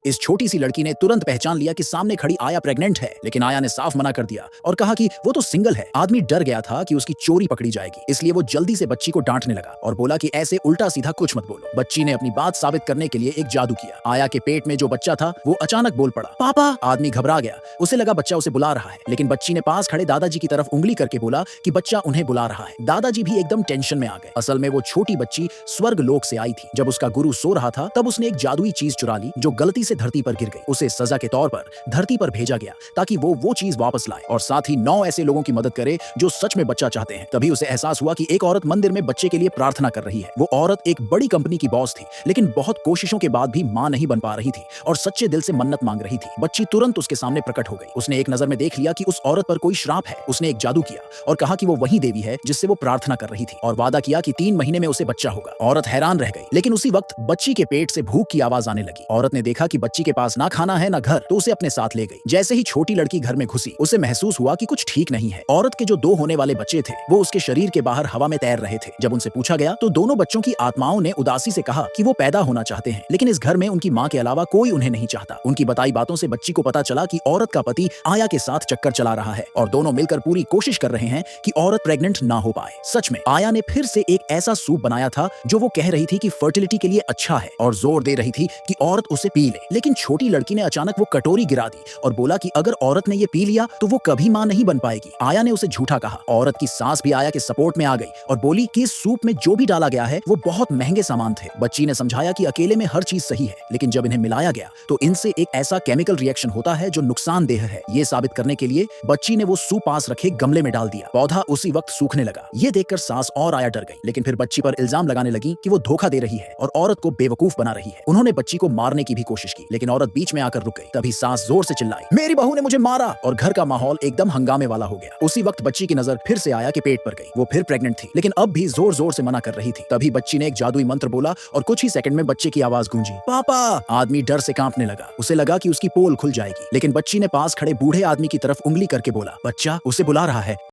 इस छोटी सी लड़की ने तुरंत पहचान लिया कि सामने खड़ी आया प्रेग्नेंट है, लेकिन आया ने साफ मना कर दिया और कहा कि वो तो सिंगल है। आदमी डर गया था कि उसकी चोरी पकड़ी जाएगी, इसलिए वो जल्दी से बच्ची को डांटने लगा और बोला कि ऐसे उल्टा सीधा कुछ मत बोलो। बच्ची ने अपनी बात साबित करने के लिए एक जादू किया। आया के पेट में जो बच्चा था वो अचानक बोल पड़ा, पापा। आदमी घबरा गया, उसे लगा बच्चा उसे बुला रहा है, लेकिन बच्ची ने पास खड़े दादाजी की तरफ उंगली करके बोला कि बच्चा उन्हें बुला रहा है। दादाजी भी एकदम टेंशन में आ गए। असल में वो छोटी बच्ची स्वर्ग लोक से आई थी। जब उसका गुरु सो रहा था तब उसने एक जादुई चीज चुरा ली जो गलती से धरती पर गिर गई। उसे सजा के तौर पर धरती पर भेजा गया ताकि वो चीज वापस लाए और साथ ही 9 ऐसे लोगों की मदद करे जो सच में बच्चा चाहते हैं। तभी उसे एहसास हुआ कि एक औरत मंदिर में बच्चे के लिए प्रार्थना कर रही है। वो औरत एक बड़ी कंपनी की बॉस थी, लेकिन बहुत कोशिशों के बाद भी मां नहीं बन पा रही थी और सच्चे दिल से मन्नत मांग रही थी। बच्ची तुरंत उसके सामने प्रकट हो गई। उसने एक नजर में देख लिया कि उस औरत पर कोई श्राप है। उसने एक जादू किया और कहा कि वो वही देवी है जिससे वो प्रार्थना कर रही थी और वादा किया कि 3 महीने में उसे बच्चा होगा। औरत हैरान रह गई, लेकिन उसी वक्त बच्ची के पेट से भूख की आवाज आने लगी। औरत ने देखा कि बच्ची के पास ना खाना है ना घर, तो उसे अपने साथ ले गई। जैसे ही छोटी लड़की घर में घुसी, उसे महसूस हुआ कि कुछ ठीक नहीं है। औरत के जो 2 होने वाले बच्चे थे वो उसके शरीर के बाहर हवा में तैर रहे थे। जब उनसे पूछा गया तो दोनों बच्चों की आत्माओं ने उदासी से कहा कि वो पैदा होना चाहते हैं, लेकिन इस घर में उनकी मां के अलावा कोई उन्हें नहीं चाहता। उनकी बताई बातों से बच्ची को पता चला कि औरत का पति आया के साथ चक्कर चला रहा है और दोनों मिलकर पूरी कोशिश कर रहे हैं कि औरत प्रेग्नेंट ना हो पाए। सच में आया ने फिर से एक ऐसा सूप बनाया था जो वो कह रही थी कि फर्टिलिटी के लिए अच्छा है और जोर दे रही थी कि औरत उसे पी ले। लेकिन छोटी लड़की ने अचानक वो कटोरी गिरा दी और बोला कि अगर औरत ने ये पी लिया तो वो कभी मां नहीं बन पाएगी। आया ने उसे झूठा कहा। औरत की सास भी आया के सपोर्ट में आ गई और बोली कि इस सूप में जो भी डाला गया है वो बहुत महंगे सामान थे। बच्ची ने समझाया कि अकेले में हर चीज सही है, लेकिन जब इन्हें मिलाया गया तो इनसे एक ऐसा केमिकल रिएक्शन होता है जो नुकसानदेह है। ये साबित करने के लिए बच्ची ने वो सूप पास रखे गमले में डाल दिया। पौधा उसी वक्त सूखने लगा। ये देखकर सास और आया डर गई, लेकिन फिर बच्ची पर इल्जाम लगाने लगी कि वो धोखा दे रही है और औरत को बेवकूफ बना रही है। उन्होंने बच्ची को मारने की भी कोशिश की, लेकिन औरत बीच में आकर रुक गई। तभी सास जोर से चिल्लाई, मेरी बहू ने मुझे मारा, और घर का माहौल एकदम हंगामे वाला हो गया। उसी वक्त बच्ची की नजर फिर से आया के पेट पर गई। वो फिर प्रेग्नेंट थी, लेकिन अब भी जोर जोर से मना कर रही थी। तभी बच्ची ने एक जादुई मंत्र बोला और कुछ ही सेकंड में बच्चे की आवाज गूंजी, पापा। आदमी डर से कांपने लगा। उसे लगा कि उसकी पोल खुल जाएगी, लेकिन बच्ची ने पास खड़े बूढ़े आदमी की तरफ उंगली करके बोला, बच्चा उसे बुला रहा है।